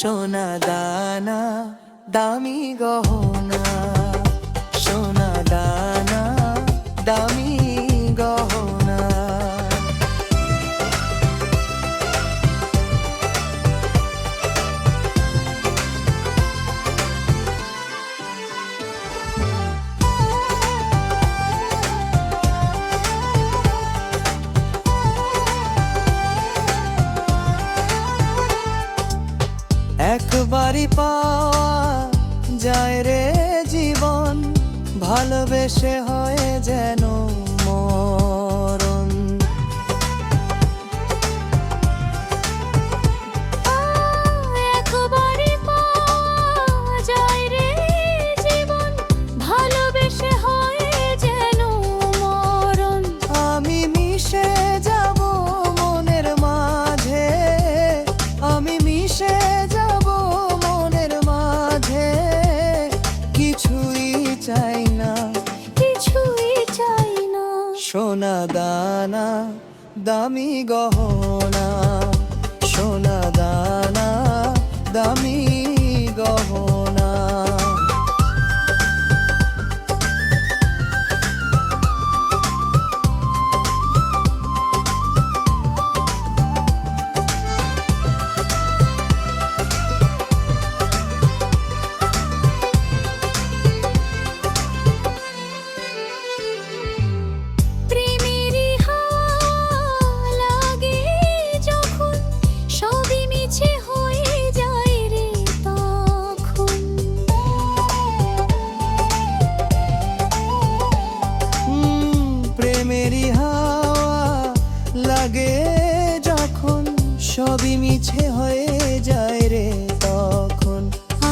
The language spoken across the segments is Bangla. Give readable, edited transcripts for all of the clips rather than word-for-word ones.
সোনা দানা দামি গহনা, সোনা দানা দামি গহনা। একবারই পাওয়া যায় রে জীবন, ভালোবেসে হয়ে যেন মরণ। একবারই পাওয়া যায় রে জীবন, ভালোবেসে হয়ে যেন মরণ। আমি মিশে যাব মনের মাঝে, আমি মিশে যাব মনের মাঝে, কিছুই চাই না, কিছুই চাই না। সোনা দানা দামি গহনা, সোনা দানা দামি গহনা। প্রেমেরই হাওয়া লাগে যখন, সবই মিছে হয়ে যায় রে তখন। প্রেমেরই হাওয়া লাগে যখন, সবই মিছে হয়ে যায় রে তখন।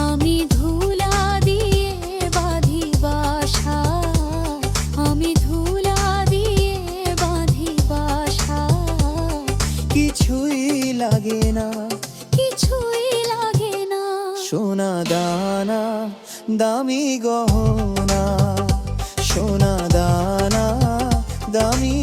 আমি ধুলা দিয়ে বাঁধি বাসা, আমি ধুলা দিয়ে বাঁধি বাসা। কিছুই লাগে না, কিছুই লাগে না। সোনা দানা দামি গহনা, সোনা দানা দামি